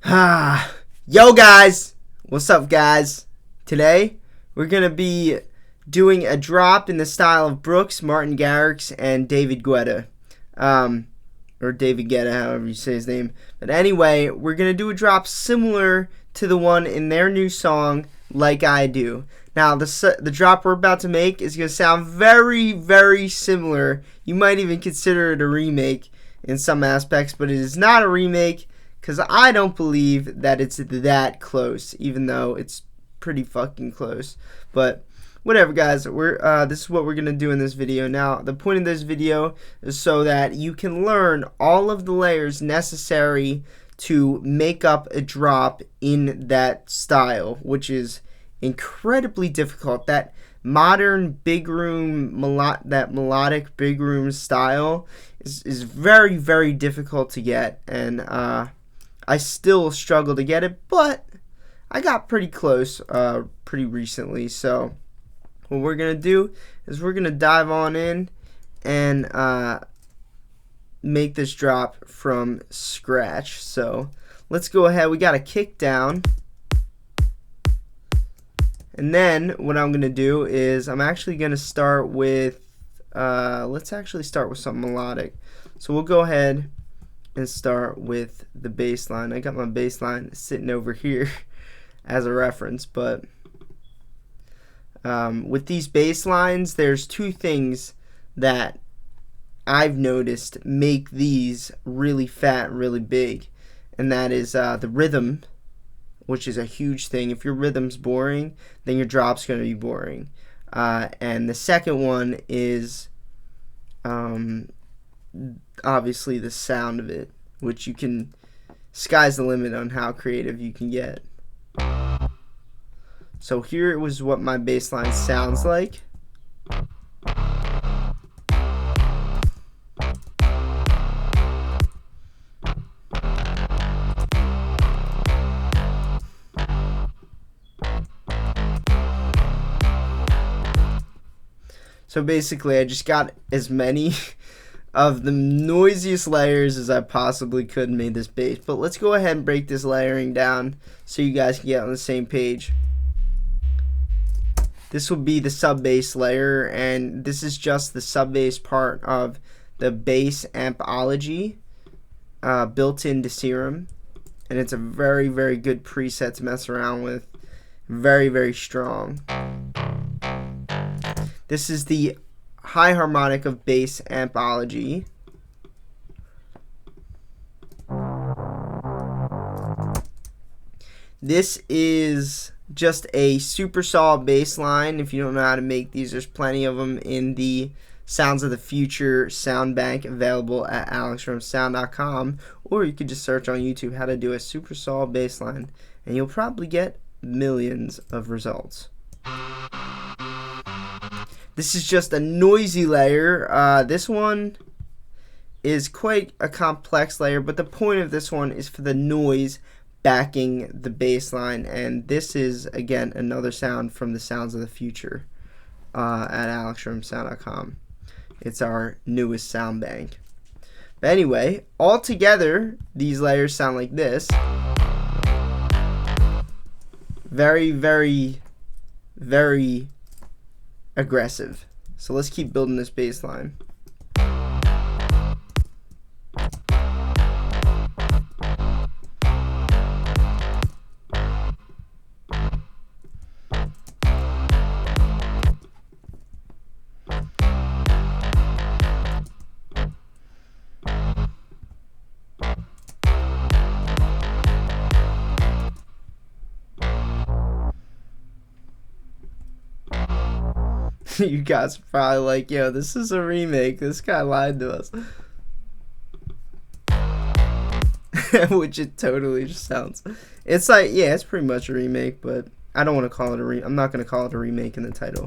Yo guys, what's up guys? Today we're gonna be doing a drop in the style of Brooks, Martin Garrix, and David Guetta, or David Guetta, however you say his name. But anyway, we're gonna do a drop similar to the one in their new song, Like I Do. Now the drop we're about to make is gonna sound very, very similar. You might even consider it a remake in some aspects, but it is not a remake. Because I don't believe that it's that close, even though it's pretty fucking close. But whatever, guys. This is what we're going to do in this video. Now, the point of this video is so that you can learn all of the layers necessary to make up a drop in that style, which is incredibly difficult. That modern big room, melodic big room style is very, very difficult to get. And, I still struggle to get it, but I got pretty close pretty recently. So what we're going to do is we're going to dive on in and make this drop from scratch. So let's go ahead. We got a kick down. And then what I'm going to do is I'm actually going to start with, let's actually start with something melodic. So we'll go ahead and start with the bass line. I got my bass line sitting over here as a reference, but with these bass lines, there's two things that I've noticed make these really fat, really big, and that is the rhythm, which is a huge thing. If your rhythm's boring, then your drop's going to be boring. And the second one is obviously the sound of it, which you can, sky's the limit on how creative you can get. So here was what my bass line sounds like. So basically I just got as many of the noisiest layers as I possibly could and made this bass. But let's go ahead and break this layering down so you guys can get on the same page. This will be the sub bass layer, and this is just the sub bass part of the bass ampology built into Serum, and it's a very, very good preset to mess around with. Very, very strong. This is the high harmonic of bass ampology. This is just a super solid bass line. If you don't know how to make these, there's plenty of them in the Sounds of the Future sound bank available at alexfromsound.com, or you could just search on YouTube how to do a super solid bass line, and you'll probably get millions of results. This is just a noisy layer. This one is quite a complex layer, but the point of this one is for the noise backing the bass line. And this is, again, another sound from the Sounds of the Future at alexfromsound.com. It's our newest sound bank. But anyway, all together, these layers sound like this. Very, very, very aggressive. So let's keep building this bass line. You guys are probably like, yo, this is a remake. This guy lied to us. Which it totally just sounds. It's like, yeah, it's pretty much a remake, but I don't want to call it I'm not going to call it a remake in the title.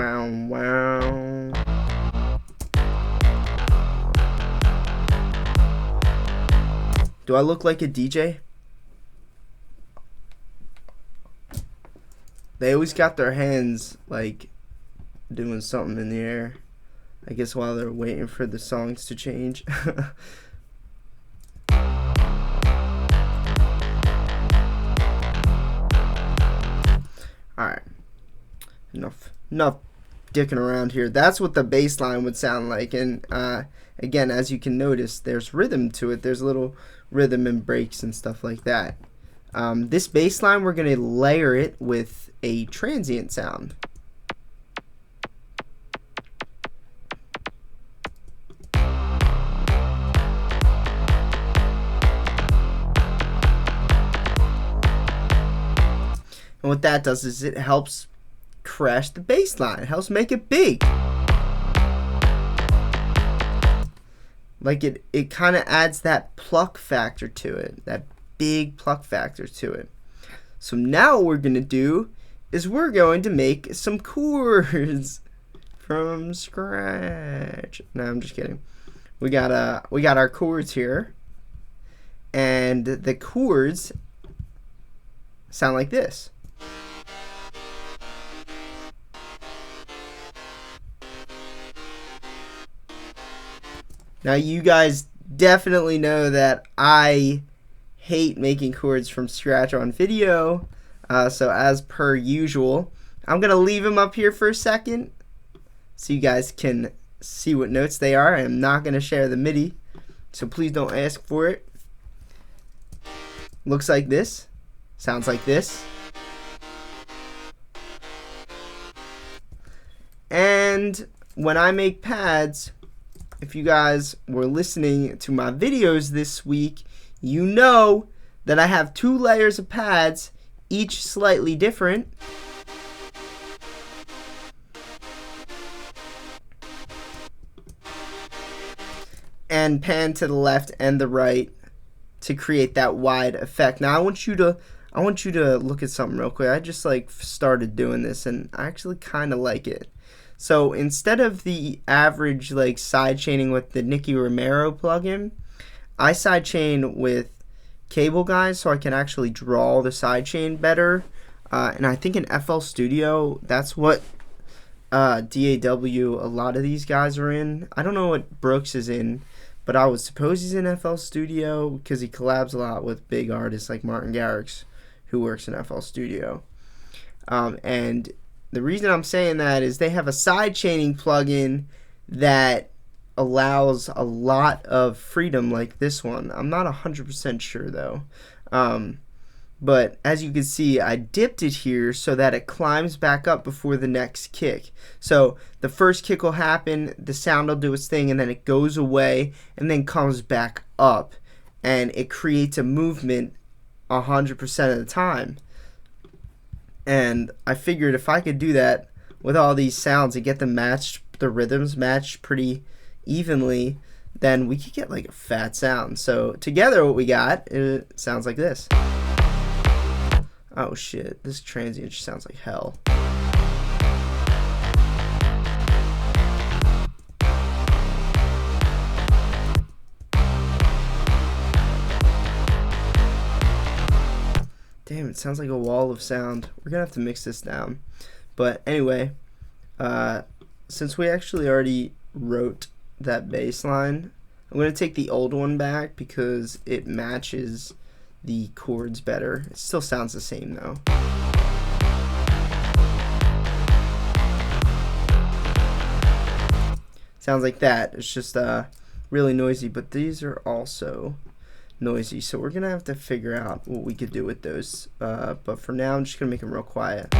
Wow, wow. Do I look like a DJ? They always got their hands like doing something in the air. I guess while they're waiting for the songs to change. Alright. Enough dicking around here. That's what the bass line would sound like. And again, as you can notice, there's rhythm to it. There's a little rhythm and breaks and stuff like that. This bass line, we're going to layer it with a transient sound. And what that does is it helps crash the bass line. It helps make it big. Like it kind of adds that pluck factor to it, that big pluck factor to it. So now what we're going to do is we're going to make some chords from scratch. No, I'm just kidding. We got our chords here, and the chords sound like this. Now you guys definitely know that I hate making chords from scratch on video, so as per usual, I'm going to leave them up here for a second so you guys can see what notes they are. I am not going to share the Midi, so please don't ask for it. Looks like this, sounds like this. And when I make pads, if you guys were listening to my videos this week, you know that I have 2 layers of pads, each slightly different. And pan to the left and the right to create that wide effect. Now I want you to look at something real quick. I just like started doing this and I actually kind of like it. So instead of the average like sidechaining with the Nicky Romero plugin, I sidechain with Cable Guys so I can actually draw the sidechain better. And I think in FL Studio, that's what DAW a lot of these guys are in. I don't know what Brooks is in, but I would suppose he's in FL Studio because he collabs a lot with big artists like Martin Garrix, who works in FL Studio. And the reason I'm saying that is they have a sidechaining plugin that allows a lot of freedom like this one. I'm not 100% sure though. But as you can see, I dipped it here so that it climbs back up before the next kick. So the first kick will happen, the sound will do its thing, and then it goes away and then comes back up. And it creates a movement 100% of the time. And I figured if I could do that with all these sounds and get them matched, the rhythms matched pretty evenly, then we could get like a fat sound. So together what we got, it sounds like this. Oh shit, this transient sounds like hell. Damn, it sounds like a wall of sound. We're gonna have to mix this down. But anyway, since we actually already wrote that bass line, I'm gonna take the old one back because it matches the chords better. It still sounds the same though. Sounds like that. It's just really noisy, but these are also noisy, so we're gonna have to figure out what we could do with those, but for now I'm just gonna make them real quiet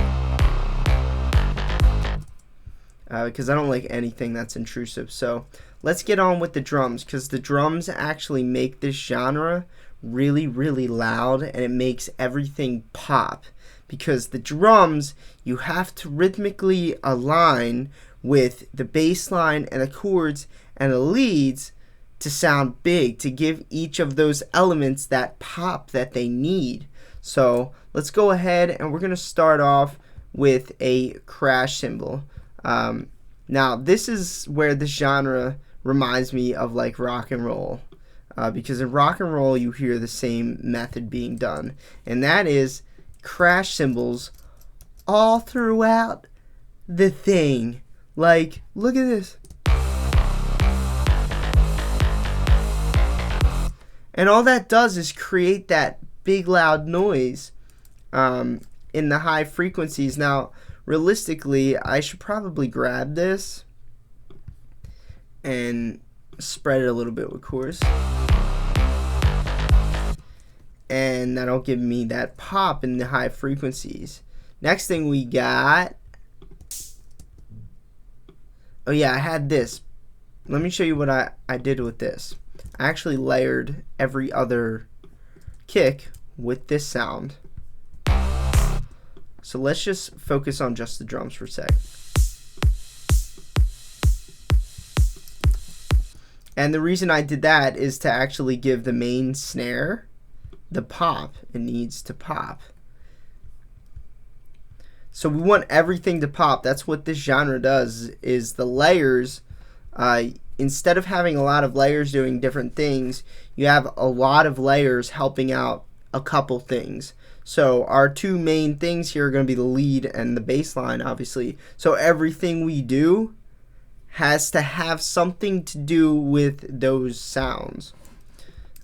because I don't like anything that's intrusive. So let's get on with the drums, because the drums actually make this genre really loud, and it makes everything pop, because the drums, you have to rhythmically align with the bass line and the chords and the leads to sound big, to give each of those elements that pop that they need. So let's go ahead and we're going to start off with a crash cymbal. Now, this is where this genre reminds me of like rock and roll. Because in rock and roll, you hear the same method being done. And that is crash cymbals all throughout the thing. Like, look at this. And all that does is create that big loud noise in the high frequencies. Now, realistically, I should probably grab this and spread it a little bit with chorus. And that'll give me that pop in the high frequencies. Next thing we got, oh yeah, I had this. Let me show you what I did with this. I actually layered every other kick with this sound. So let's just focus on just the drums for a sec. And the reason I did that is to actually give the main snare the pop it needs to pop. So we want everything to pop. That's what this genre does, is the layers. Instead of having a lot of layers doing different things, you have a lot of layers helping out a couple things. So our two main things here are going to be the lead and the bass line, obviously. So everything we do has to have something to do with those sounds.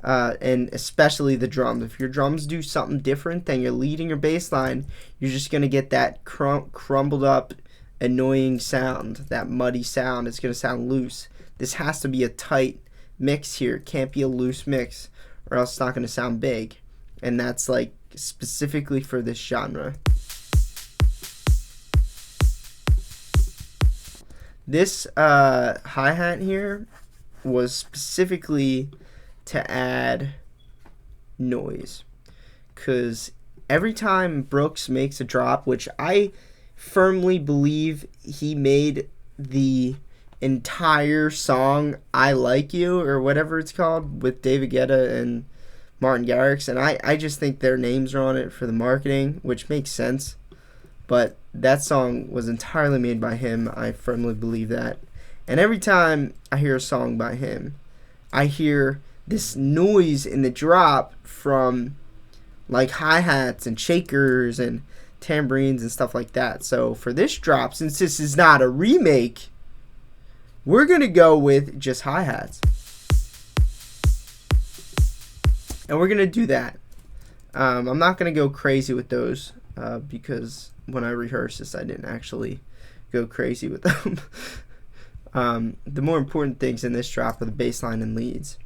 And especially the drums. If your drums do something different than your lead and your bass line, you're just going to get that crumbled up, annoying sound, that muddy sound. It's going to sound loose. This has to be a tight mix here. It can't be a loose mix, or else it's not going to sound big. And that's like specifically for this genre. This hi-hat here was specifically to add noise, because every time Brooks makes a drop, which I firmly believe he made the entire song I Like You, or whatever it's called, with David Guetta and Martin Garrix, and I just think their names are on it for the marketing, which makes sense, but that song was entirely made by him. I firmly believe that. And every time I hear a song by him, I hear this noise in the drop from like hi-hats and shakers and tambourines and stuff like that. So for this drop, since this is not a remake, we're going to go with just hi-hats. And we're going to do that. I'm not going to go crazy with those because when I rehearsed this, I didn't actually go crazy with them. The more important things in this drop are the bass line and leads.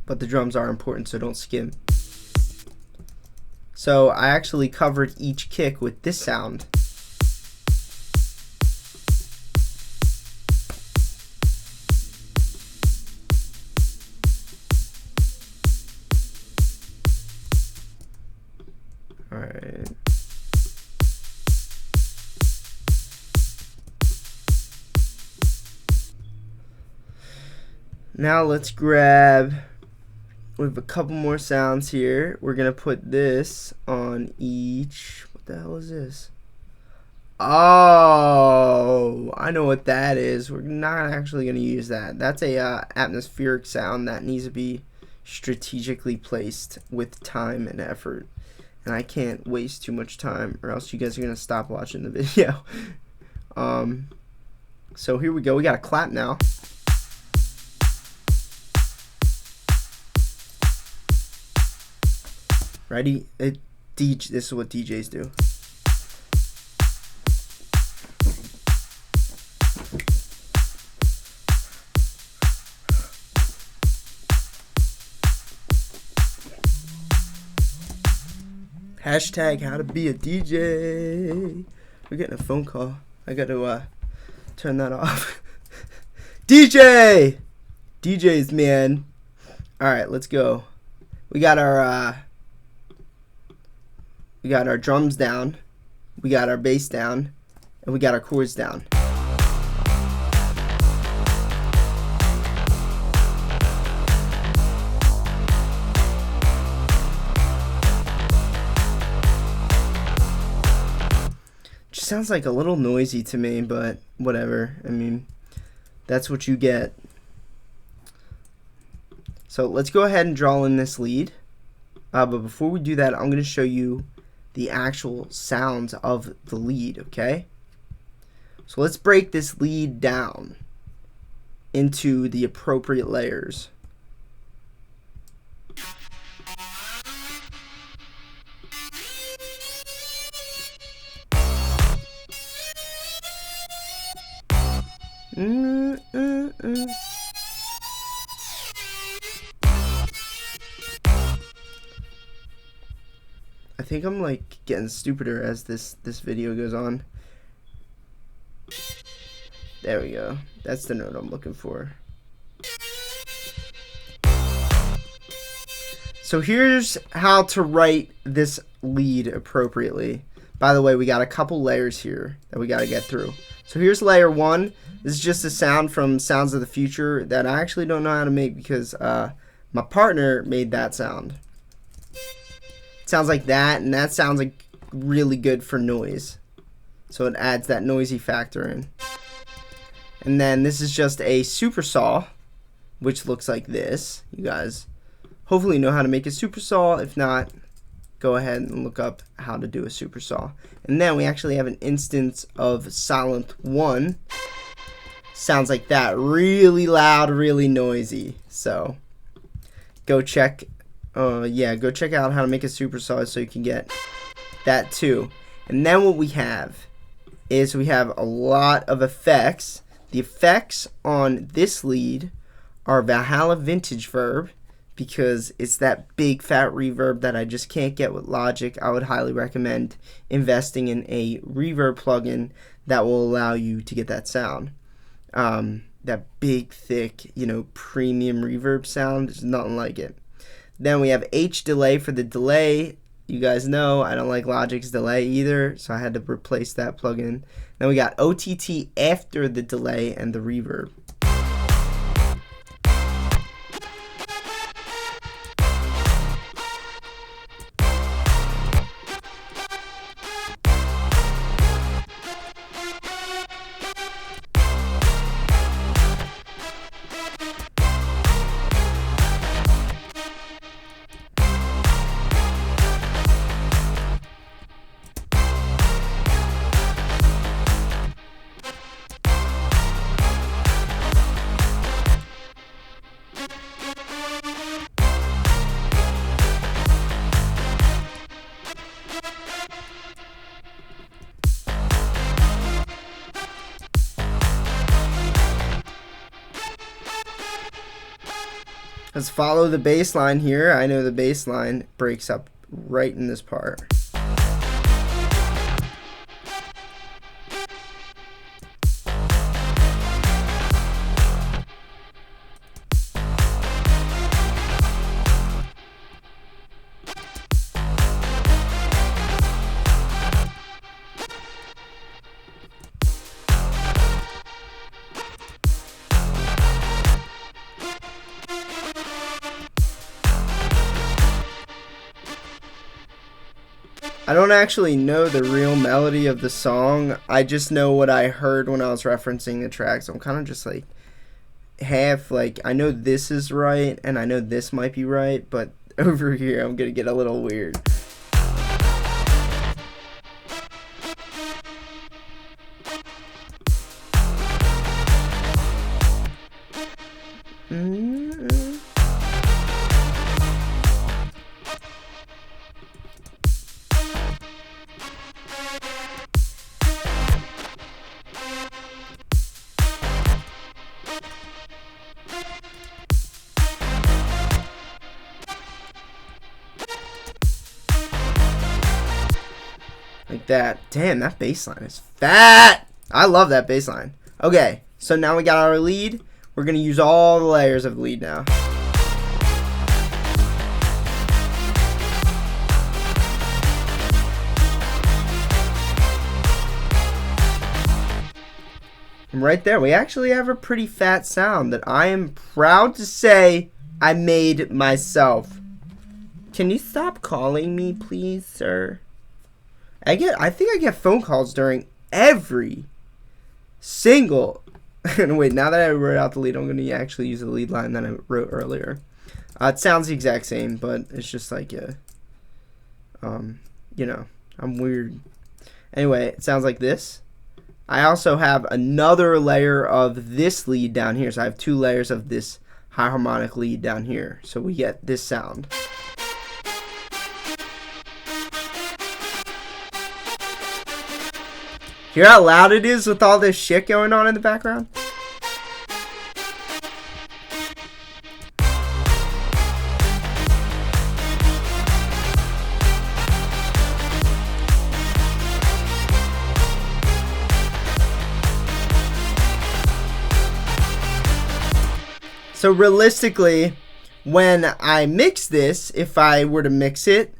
But the drums are important, so don't skim. So I actually covered each kick with this sound. Alright. Now let's grab, we have a couple more sounds here. We're going to put this on each, what the hell is this? Oh, I know what that is. We're not actually going to use that. That's a atmospheric sound that needs to be strategically placed with time and effort. And I can't waste too much time, or else you guys are going to stop watching the video. So here we go. We got a clap now. Ready? This is what DJs do. Hashtag how to be a DJ. We're getting a phone call. I got to turn that off. DJ! DJs, man. Alright, let's go. We got our drums down. We got our bass down. And we got our chords down. sounds like a little noisy to me, but whatever. I mean, that's what you get. So let's go ahead and draw in this lead. But before we do that, I'm going to show you the actual sounds of the lead, okay? So let's break this lead down into the appropriate layers. I think I'm like getting stupider as this video goes on. There we go. That's the note I'm looking for. So here's how to write this lead appropriately. By the way, we got a couple layers here that we got to get through. So here's layer 1. This is just a sound from Sounds of the Future that I actually don't know how to make because my partner made that sound. It sounds like that, and that sounds like really good for noise. So it adds that noisy factor in. And then this is just a super saw, which looks like this. You guys hopefully know how to make a super saw. If not, go ahead and look up how to do a super saw. And then we actually have an instance of Sylenth 1. Sounds like that, really loud, really noisy. So go check out how to make a super saw so you can get that too. And then what we have is we have a lot of effects. The effects on this lead are Valhalla Vintage Verb, because it's that big fat reverb that I just can't get with Logic. I would highly recommend investing in a reverb plugin that will allow you to get that sound. That big, thick, premium reverb sound, there's nothing like it. Then we have H delay for the delay. You guys know I don't like Logic's delay either, so I had to replace that plugin. Then we got OTT after the delay and the reverb. Let's follow the bass line here. I know the bass line breaks up right in this part. I don't actually know the real melody of the song. I just know what I heard when I was referencing the track. So I'm kind of just like half like, I know this is right and I know this might be right, but over here I'm gonna get a little weird. Like that. Damn, that bass line is fat. I love that bass line. Okay, so now we got our lead. We're going to use all the layers of the lead now. And right there, we actually have a pretty fat sound that I am proud to say I made myself. Can you stop calling me, please, sir? I think I get phone calls during every single. And wait, now that I wrote out the lead, I'm going to actually use the lead line that I wrote earlier. It sounds the exact same, but it's just like you know, I'm weird. Anyway, it sounds like this. I also have another layer of this lead down here. So I have 2 layers of this high harmonic lead down here. So we get this sound. Hear how loud it is with all this shit going on in the background? So realistically, when I mix this, if I were to mix it,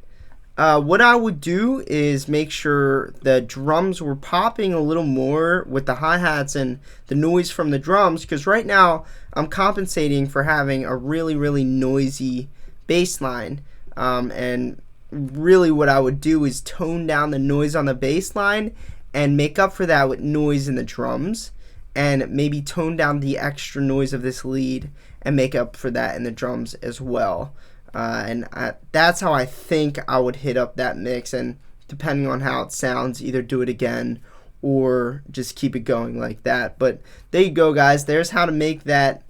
what I would do is make sure the drums were popping a little more with the hi-hats and the noise from the drums, because right now I'm compensating for having a really, really noisy bass line. And really what I would do is tone down the noise on the bass line and make up for that with noise in the drums, and maybe tone down the extra noise of this lead and make up for that in the drums as well. That's how I think I would hit up that mix, and depending on how it sounds, either do it again or just keep it going like that. But there you go, guys. There's how to make that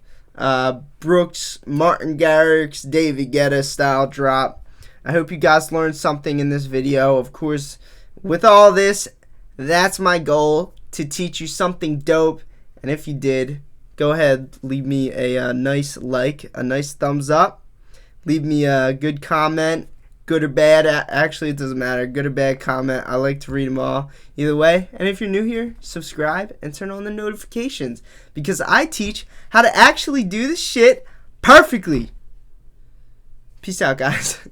Brooks, Martin Garrix, David Guetta style drop. I hope you guys learned something in this video. Of course, with all this, that's my goal, to teach you something dope. And if you did, go ahead, leave me a nice like, a nice thumbs up. Leave me a good comment, good or bad. Actually, it doesn't matter. Good or bad comment. I like to read them all. Either way. And if you're new here, subscribe and turn on the notifications, because I teach how to actually do this shit perfectly. Peace out, guys.